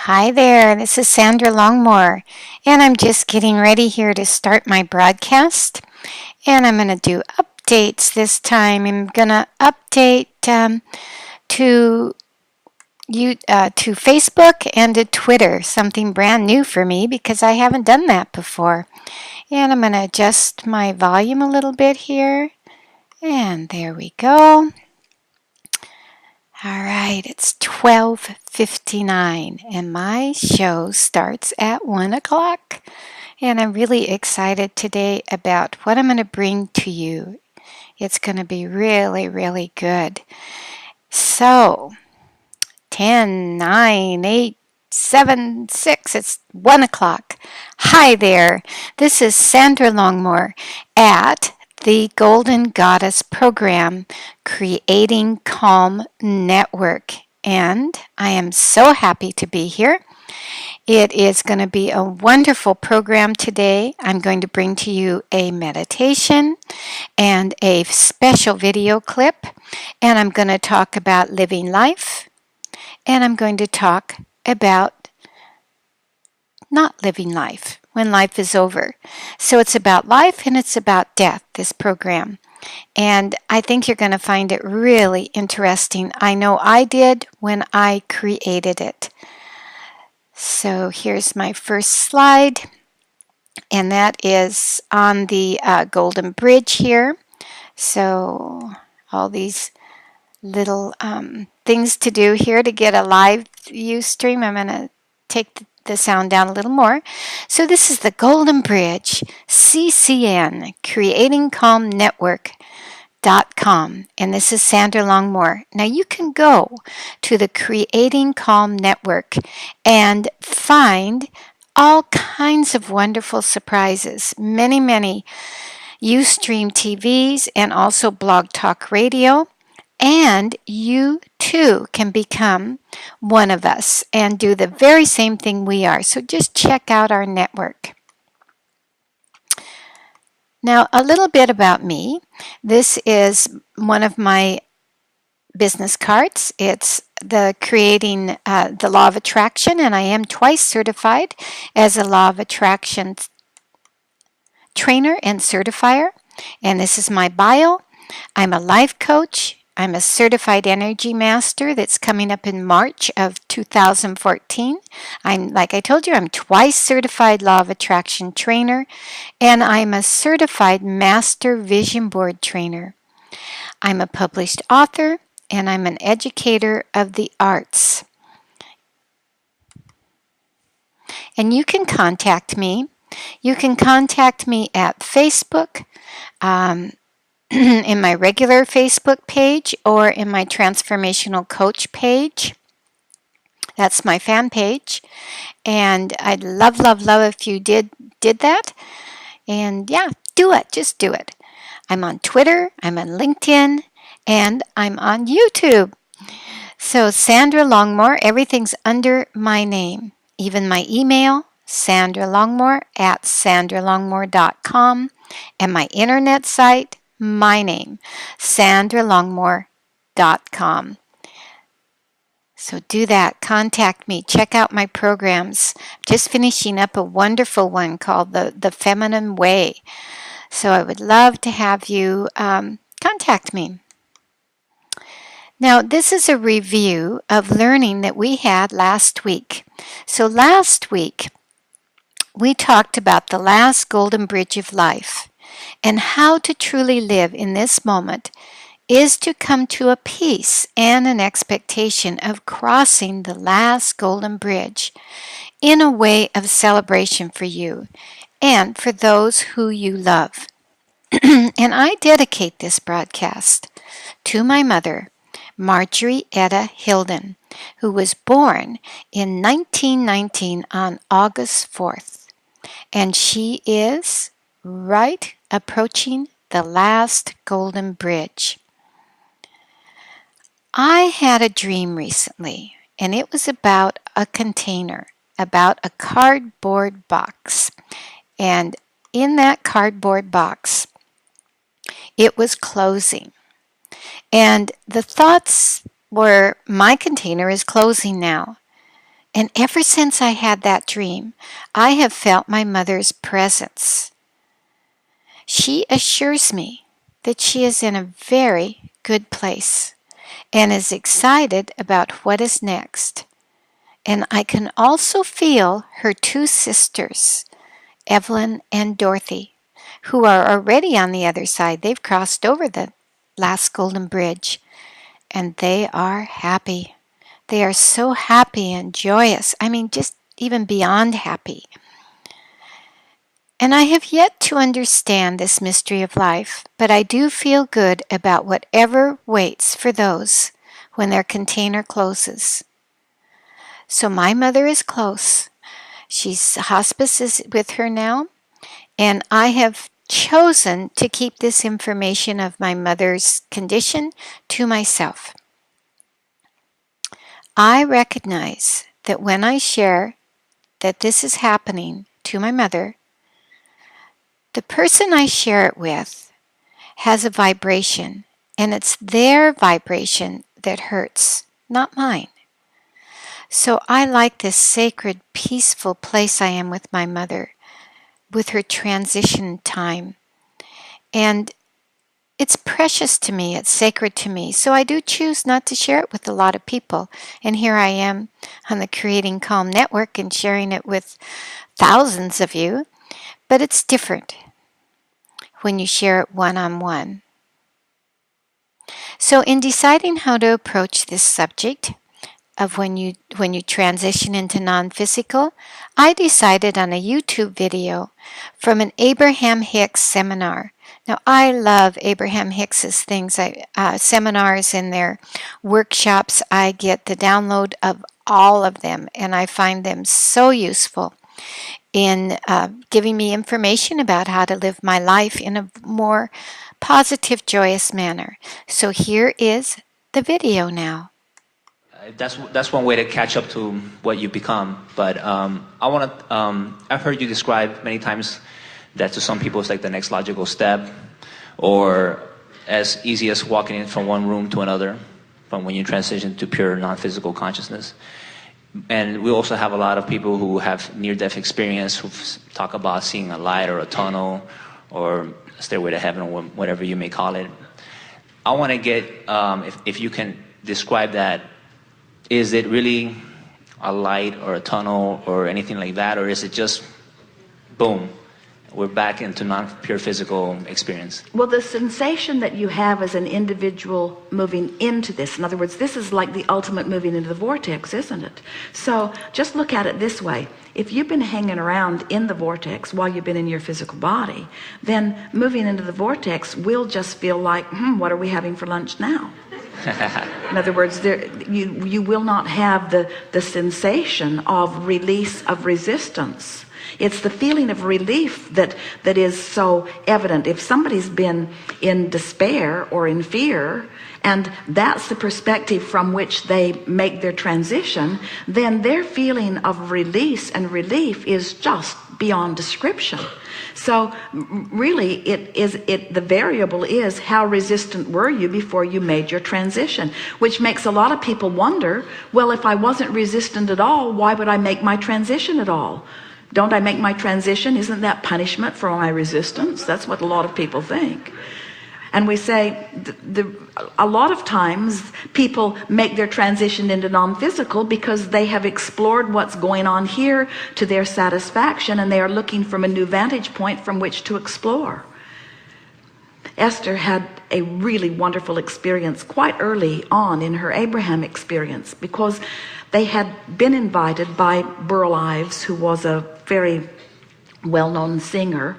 Hi there, this is Sandra Longmore, and I'm just getting ready here to start my broadcast. And I'm going to do updates this time. I'm going to update to to Facebook and to Twitter, something brand new for me because I haven't done that before. And I'm going to adjust my volume a little bit here. And there we go. All right, it's 12:59 and my show starts at 1 o'clock. And I'm really excited today about what I'm going to bring to you. It's going to be really, really good. So, 10, 9, 8, 7, 6, it's 1 o'clock. Hi there, this is Sandra Longmore at the Golden Goddess Program, Creating Calm Network. And I am so happy to be here. It is going to be a wonderful program today. I'm going to bring to you a meditation and a special video clip, and I'm going to talk about living life, and I'm going to talk about not living life when life is over. So it's about life and it's about death, this program. And I think you're going to find it really interesting. I know I did when I created it. So here's my first slide, and that is on the Golden Bridge here. So all these little things to do here to get a live view stream. I'm going to take the sound down a little more. So this is the Golden Bridge, CCN, Creating Calm Network.com, and this is Sandra Longmore. Now you can go to the Creating Calm Network and find all kinds of wonderful surprises, many Ustream TVs and also Blog Talk Radio. And you too can become one of us and do the very same thing we are. So just check out our network. Now, a little bit about me. This is one of my business cards. It's the creating the law of attraction, and I am twice certified as a law of attraction trainer and certifier. And this is my bio. I'm a life coach. I'm a certified energy master that's coming up in March of 2014. Like I told you, I'm twice certified law of attraction trainer, and I'm a certified master vision board trainer. I'm a published author, and I'm an educator of the arts. And you can contact me. You can contact me at Facebook, in my regular Facebook page, or in my Transformational Coach page. That's my fan page. And I'd love if you did that. And yeah, do it. Just do it. I'm on Twitter, I'm on LinkedIn, and I'm on YouTube. So Sandra Longmore, everything's under my name. Even my email, sandralongmore at sandralongmore.com, and my internet site, my name, sandralongmore.com. So do that. Contact me. Check out my programs. Just finishing up a wonderful one called The Feminine Way. So I would love to have you contact me. Now, this is a review of learning that we had last week. So last week, we talked about the last golden bridge of life, and how to truly live in this moment is to come to a peace and an expectation of crossing the last golden bridge in a way of celebration for you and for those who you love. And I dedicate this broadcast to my mother, Marjorie Etta Hilden, who was born in 1919 on August 4th. And she is right approaching the last golden bridge. I had a dream recently, and it was about a container, about a cardboard box. And in that cardboard box, it was closing. And the thoughts were, my container is closing now. And ever since I had that dream, I have felt my mother's presence. She assures me that she is in a very good place and is excited about what is next. And I can also feel her two sisters, Evelyn and Dorothy, who are already on the other side. They've crossed over the last golden bridge, and they are happy. They are so happy and joyous. I mean, just even beyond happy. And I have yet to understand this mystery of life, but I do feel good about whatever waits for those when their container closes. So my mother is close. Hospice is with her now, and I have chosen to keep this information of my mother's condition to myself. I recognize that when I share that this is happening to my mother, the person I share it with has a vibration, and it's their vibration that hurts, not mine. So I like this sacred, peaceful place I am with my mother, with her transition time. And it's precious to me, it's sacred to me. So I do choose not to share it with a lot of people. And here I am on the Creating Calm Network and sharing it with thousands of you. But it's different when you share it one-on-one. So in deciding how to approach this subject of when you transition into non-physical, I decided on a YouTube video from an Abraham Hicks seminar. Now, I love Abraham Hicks's things, seminars and their workshops. I get the download of all of them, and I find them so useful in giving me information about how to live my life in a more positive, joyous manner. So here is the video now. That's one way to catch up to what you become. But I've heard you describe many times that to some people it's like the next logical step, or as easy as walking in from one room to another, from when you transition to pure non-physical consciousness. And we also have a lot of people who have near-death experience who talk about seeing a light or a tunnel or a stairway to heaven or whatever you may call it. I want to get, if you can describe that. Is it really a light or a tunnel or anything like that, or is it just boom, we're back into non-pure physical experience? Well, the sensation that you have as an individual moving into this, in other words, this is like the ultimate moving into the vortex, isn't it? So just look at it this way. If you've been hanging around in the vortex while you've been in your physical body, then moving into the vortex will just feel like, what are we having for lunch now? In other words, you will not have the sensation of release of resistance. It's the feeling of relief that is so evident. If somebody's been in despair or in fear, and that's the perspective from which they make their transition, then their feeling of release and relief is just beyond description. So really the variable is how resistant were you before you made your transition, which makes a lot of people wonder, well, if I wasn't resistant at all, why would I make my transition at all? Don't I make my transition? Isn't that punishment for my resistance? That's what a lot of people think. And we say a lot of times people make their transition into non-physical because they have explored what's going on here to their satisfaction, and they are looking from a new vantage point from which to explore. Esther had a really wonderful experience quite early on in her Abraham experience, because they had been invited by Burl Ives, who was a very well-known singer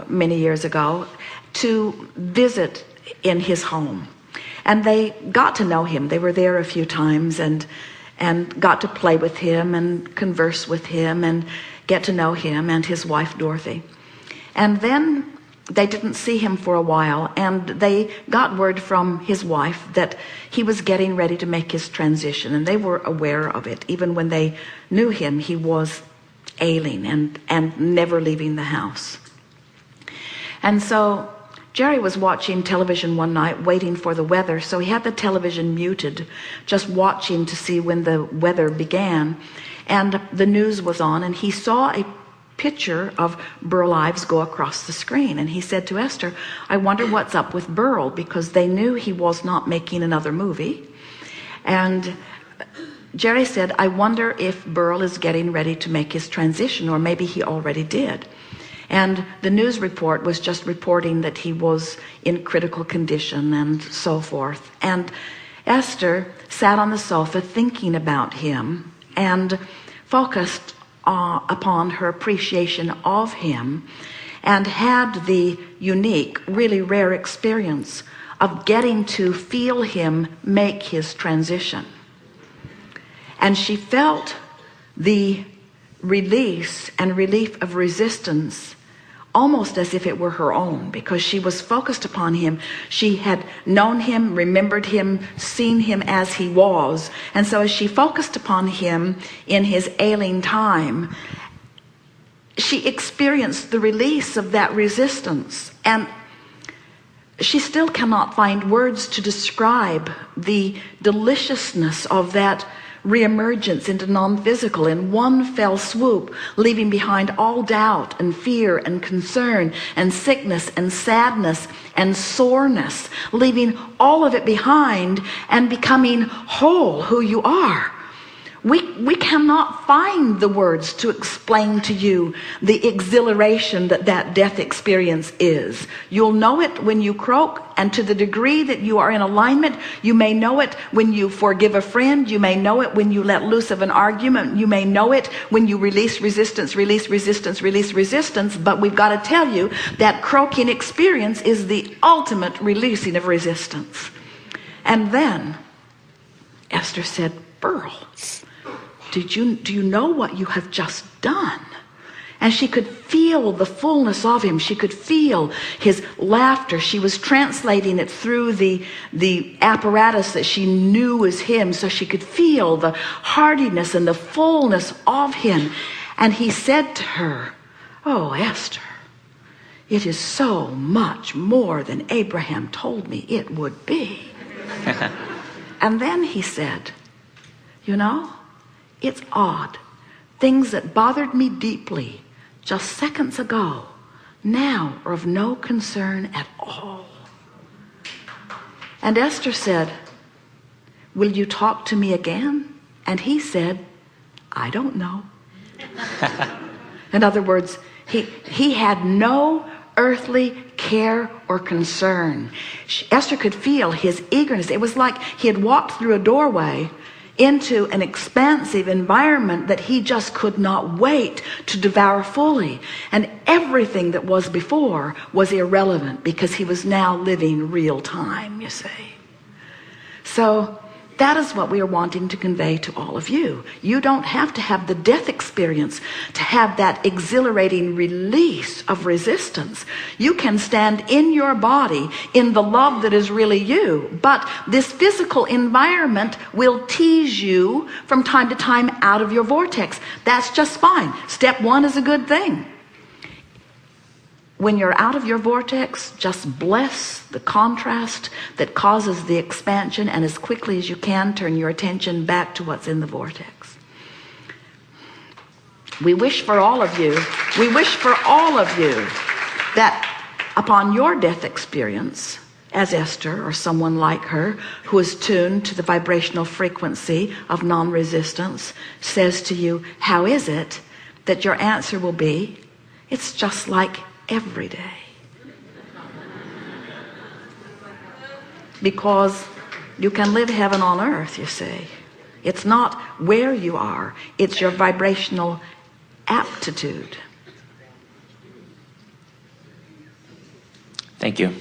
many years ago, to visit in his home. And they got to know him. They were there a few times and got to play with him and converse with him and get to know him and his wife Dorothy. And then they didn't see him for a while, and they got word from his wife that he was getting ready to make his transition, and they were aware of it. Even when they knew him, he was ailing and never leaving the house. And so Jerry was watching television one night waiting for the weather, so he had the television muted, just watching to see when the weather began. And the news was on, and he saw a picture of Burl Ives go across the screen, and he said to Esther, I wonder what's up with Burl, because they knew he was not making another movie. And Jerry said, I wonder if Burl is getting ready to make his transition, or maybe he already did. And the news report was just reporting that he was in critical condition and so forth. And Esther sat on the sofa thinking about him and focused upon her appreciation of him, and had the unique, really rare experience of getting to feel him make his transition. And she felt the release and relief of resistance almost as if it were her own, because she was focused upon him. She had known him, remembered him, seen him as he was. And so as she focused upon him in his ailing time, she experienced the release of that resistance. And she still cannot find words to describe the deliciousness of that reemergence into non-physical in one fell swoop, leaving behind all doubt and fear and concern and sickness and sadness and soreness, leaving all of it behind and becoming whole, who you are. We cannot find the words to explain to you the exhilaration that death experience is. You'll know it when you croak, and to the degree that you are in alignment, you may know it when you forgive a friend. You may know it when you let loose of an argument. You may know it when you release resistance, release resistance, release resistance. But we've got to tell you that croaking experience is the ultimate releasing of resistance. And then Esther said, Burl, do you know what you have just done? And she could feel the fullness of him. She could feel his laughter. She was translating it through the apparatus that she knew was him, so she could feel the heartiness and the fullness of him. And he said to her, oh, Esther, it is so much more than Abraham told me it would be. And then he said, you know, it's odd. Things that bothered me deeply just seconds ago now are of no concern at all. And Esther said, will you talk to me again? And he said, I don't know. In other words, he had no earthly care or concern. Esther could feel his eagerness. It was like he had walked through a doorway into an expansive environment that he just could not wait to devour fully. And everything that was before was irrelevant, because he was now living real time, you see. So that is what we are wanting to convey to all of you. You don't have to have the death experience to have that exhilarating release of resistance. You can stand in your body in the love that is really you, but this physical environment will tease you from time to time out of your vortex. That's just fine. Step one is a good thing. When you're out of your vortex, just bless the contrast that causes the expansion, and as quickly as you can, turn your attention back to what's in the vortex. We wish for all of you that upon your death experience, as Esther or someone like her who is tuned to the vibrational frequency of non-resistance says to you, how is it, that your answer will be, it's just like every day. Because you can live heaven on earth, you see. It's not where you are, it's your vibrational aptitude. Thank you.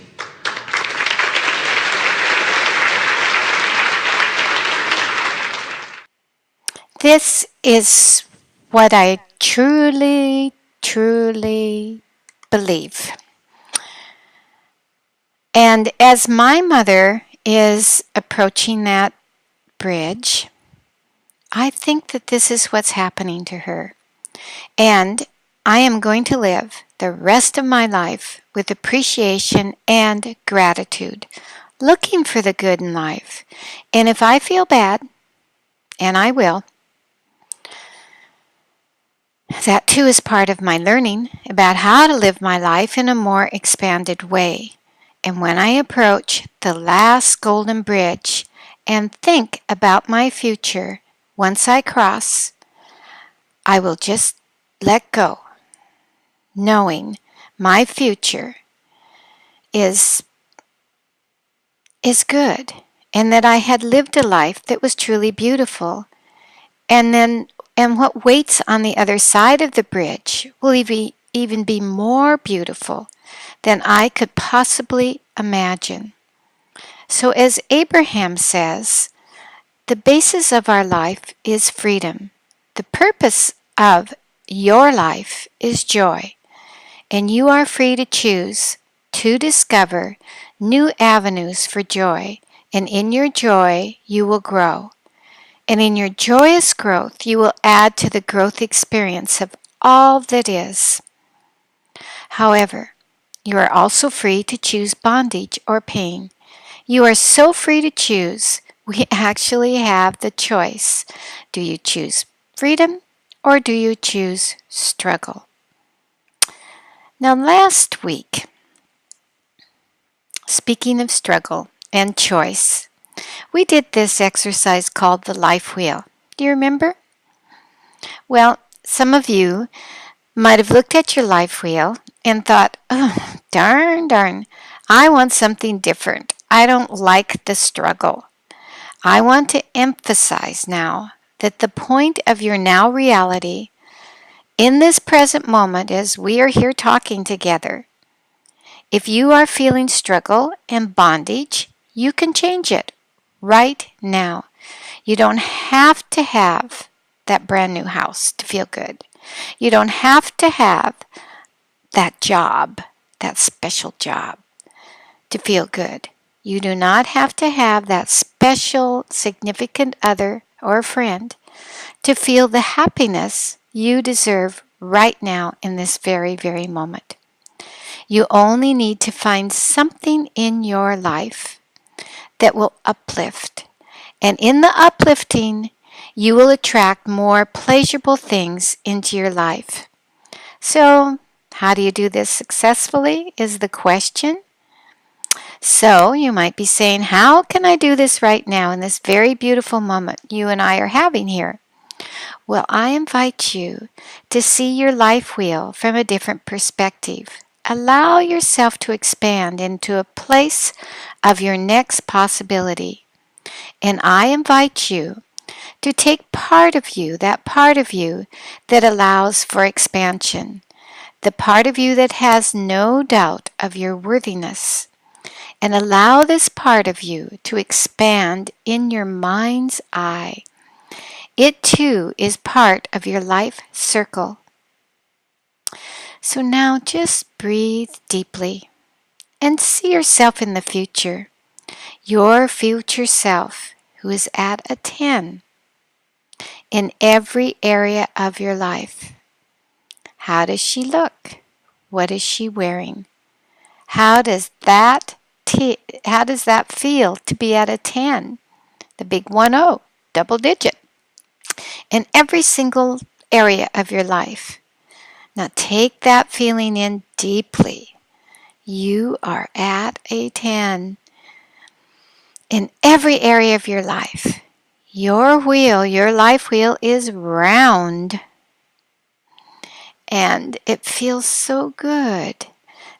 This is what I truly believe. And as my mother is approaching that bridge, I think that this is what's happening to her. And I am going to live the rest of my life with appreciation and gratitude, looking for the good in life. And if I feel bad, and I will, that too is part of my learning about how to live my life in a more expanded way. And when I approach the last golden bridge and think about my future once I cross, I will just let go, knowing my future is good, and that I had lived a life that was truly beautiful. And what waits on the other side of the bridge will even be more beautiful than I could possibly imagine. So, as Abraham says, the basis of our life is freedom. The purpose of your life is joy, and you are free to choose to discover new avenues for joy, and in your joy you will grow. And in your joyous growth, you will add to the growth experience of all that is. However, you are also free to choose bondage or pain. You are so free to choose. We actually have the choice. Do you choose freedom or do you choose struggle? Now, last week, speaking of struggle and choice, we did this exercise called the life wheel. Do you remember? Well, some of you might have looked at your life wheel and thought, oh, darn, I want something different. I don't like the struggle. I want to emphasize now that the point of your now reality in this present moment as we are here talking together, if you are feeling struggle and bondage, you can change it right now. You don't have to have that brand new house to feel good. You don't have to have that job, that special job, to feel good. You do not have to have that special significant other or friend to feel the happiness you deserve right now in this very, very moment. You only need to find something in your life that will uplift. And in the uplifting, you will attract more pleasurable things into your life. So, how do you do this successfully is the question. So, you might be saying, how can I do this right now in this very beautiful moment you and I are having here? Well, I invite you to see your life wheel from a different perspective. Allow yourself to expand into a place of your next possibility. And I invite you to take part of you, that part of you that allows for expansion, the part of you that has no doubt of your worthiness, and allow this part of you to expand in your mind's eye. It too is part of your life circle. So now just breathe deeply and see yourself in the future, your future self who is at a 10 in every area of your life. How does she look? What is she wearing? How does that feel to be at a 10? The big 10, double digit, in every single area of your life. Now take that feeling in deeply. You are at a 10 in every area of your life. Your wheel, your life wheel is round. And it feels so good.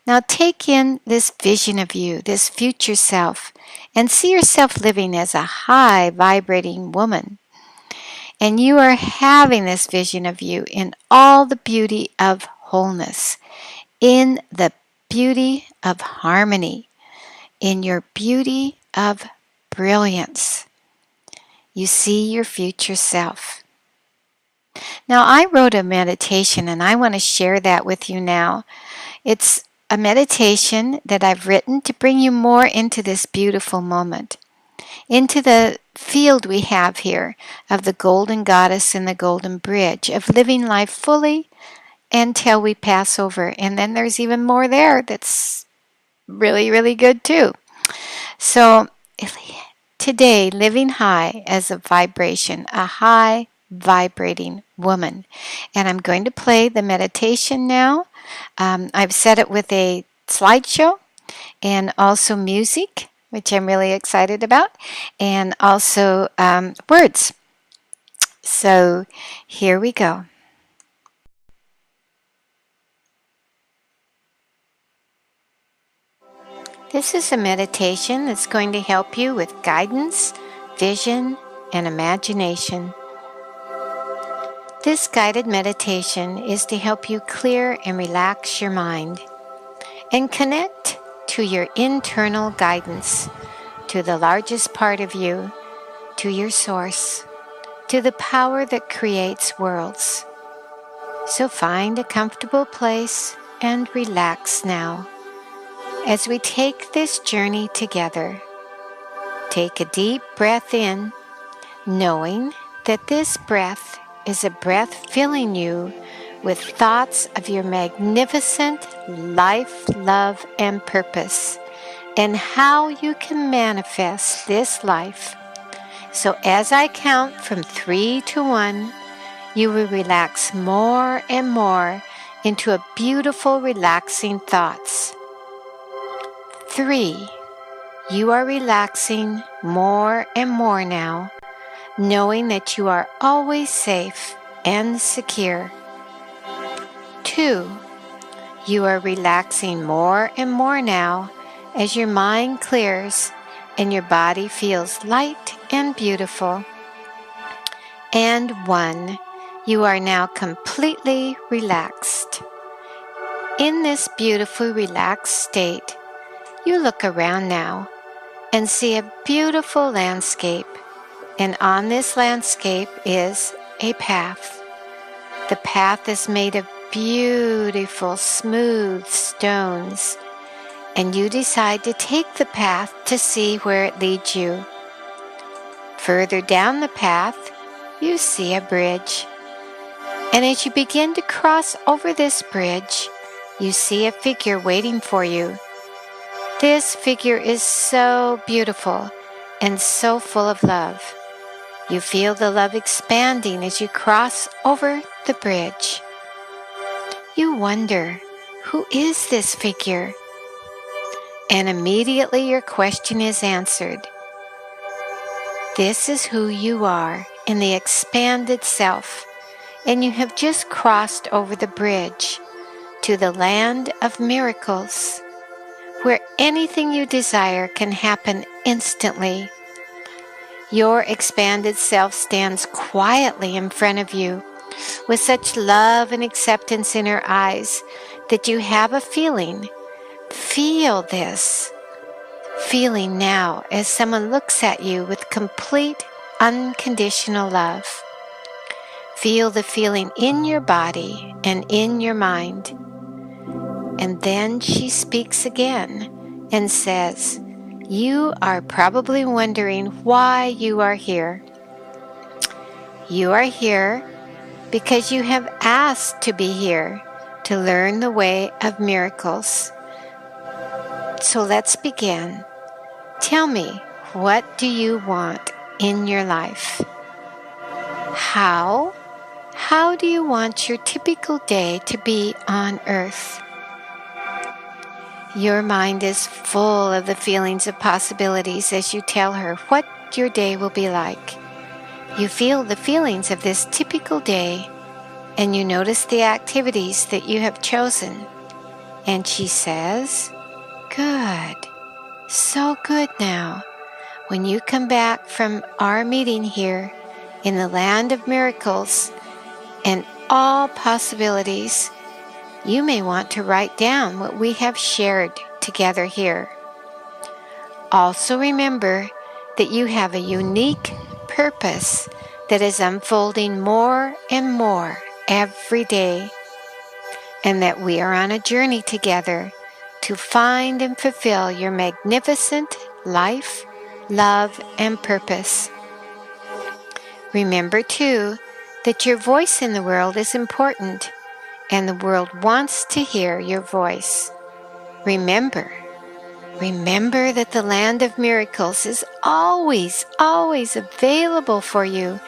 Now take in this vision of you, this future self, and see yourself living as a high vibrating woman. And you are having this vision of you in all the beauty of wholeness, in the beauty of harmony, in your beauty of brilliance. You see your future self. Now, I wrote a meditation and I want to share that with you now. It's a meditation that I've written to bring you more into this beautiful moment, into the field we have here of the golden goddess and the golden bridge, of living life fully until we pass over. And then there's even more there that's really, really good too. So today, living high as a vibration, a high vibrating woman. And I'm going to play the meditation now. I've set it with a slideshow and also music, which I'm really excited about, and also words. So here we go. This is a meditation that's going to help you with guidance, vision, and imagination. This guided meditation is to help you clear and relax your mind and connect to your internal guidance, to the largest part of you, to your source, to the power that creates worlds. So find a comfortable place and relax now. As we take this journey together, take a deep breath in, knowing that this breath is a breath filling you with thoughts of your magnificent life, love, and purpose, and how you can manifest this life. So as I count from 3 to 1, you will relax more and more into a beautiful, relaxing thoughts. 3. You are relaxing more and more now, knowing that you are always safe and secure. 2. You are relaxing more and more now as your mind clears and your body feels light and beautiful. And 1. You are now completely relaxed. In this beautifully relaxed state, you look around now and see a beautiful landscape, and on this landscape is a path. The path is made of beautiful, smooth stones, and you decide to take the path to see where it leads you. Further down the path, you see a bridge, and as you begin to cross over this bridge, you see a figure waiting for you. This figure is so beautiful and so full of love. You feel the love expanding as you cross over the bridge. You wonder, who is this figure? And immediately your question is answered. This is who you are in the expanded self, and you have just crossed over the bridge to the land of miracles, where anything you desire can happen instantly. Your expanded self stands quietly in front of you with such love and acceptance in her eyes that you have a feeling. Feel this feeling now as someone looks at you with complete, unconditional love. Feel the feeling in your body and in your mind. And then she speaks again and says, "You are probably wondering why you are here. You are here because you have asked to be here to learn the way of miracles. So let's begin. Tell me, what do you want in your life? How do you want your typical day to be on earth?" Your mind is full of the feelings of possibilities as you tell her what your day will be like. You feel the feelings of this typical day, and you notice the activities that you have chosen. And she says, "Good, so good now. When you come back from our meeting here in the land of miracles and all possibilities, you may want to write down what we have shared together here. Also remember that you have a unique purpose that is unfolding more and more every day, and that we are on a journey together to find and fulfill your magnificent life, love, and purpose. Remember, too, that your voice in the world is important, and the world wants to hear your voice. Remember that the land of miracles is always, always available for you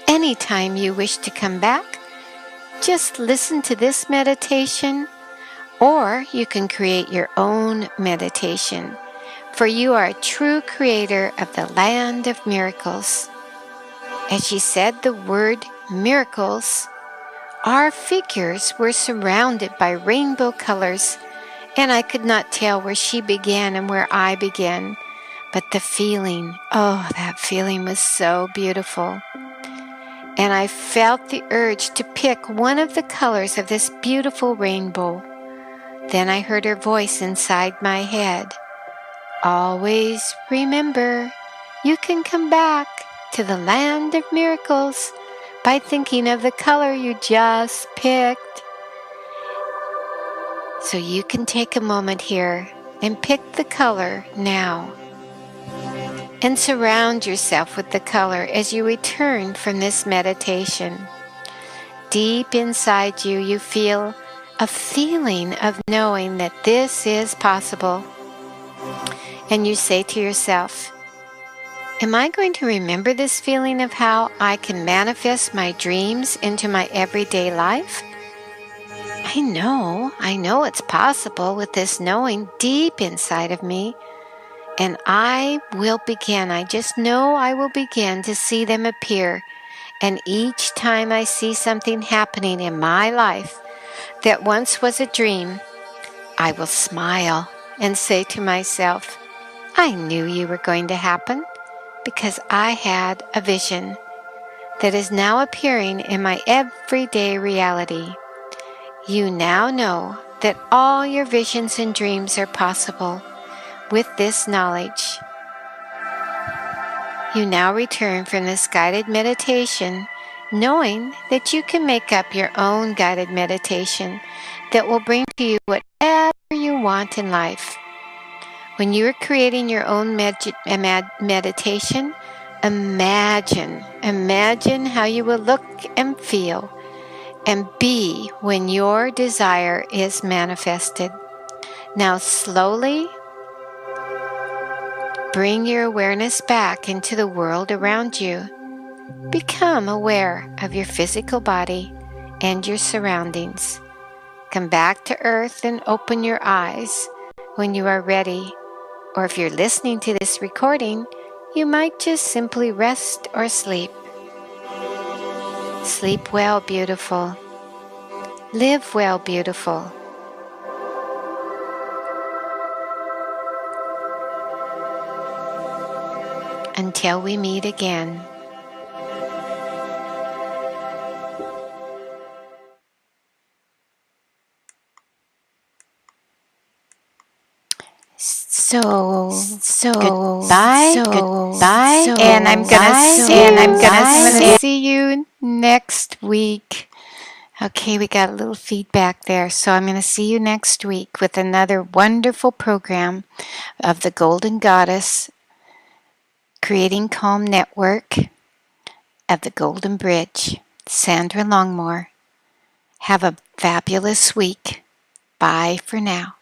anytime you wish to come back. Just listen to this meditation, or you can create your own meditation, for you are a true creator of the land of miracles. As she said the word miracles, our figures were surrounded by rainbow colors, and I could not tell where she began and where I began. But the feeling, oh, that feeling was so beautiful. And I felt the urge to pick one of the colors of this beautiful rainbow. Then I heard her voice inside my head. Always remember, you can come back to the land of miracles by thinking of the color you just picked. So you can take a moment here and pick the color now. And surround yourself with the color as you return from this meditation. Deep inside you, you feel a feeling of knowing that this is possible. And you say to yourself, am I going to remember this feeling of how I can manifest my dreams into my everyday life? I know it's possible with this knowing deep inside of me. And I just know I will begin to see them appear. And each time I see something happening in my life that once was a dream, I will smile and say to myself, I knew you were going to happen because I had a vision that is now appearing in my everyday reality. You now know that all your visions and dreams are possible with this knowledge. You now return from this guided meditation knowing that you can make up your own guided meditation that will bring to you whatever you want in life. When you are creating your own meditation, imagine how you will look and feel and be when your desire is manifested. Now slowly bring your awareness back into the world around you. Become aware of your physical body and your surroundings. Come back to earth and open your eyes when you are ready. Or if you're listening to this recording, you might just simply rest or sleep. Sleep well, beautiful. Live well, beautiful. Until we meet again. Goodbye, and I'm gonna see you next week. Okay, we got a little feedback there, so I'm gonna see you next week with another wonderful program of the Golden Goddess Creating Calm Network of the Golden Bridge, Sandra Longmore. Have a fabulous week. Bye for now.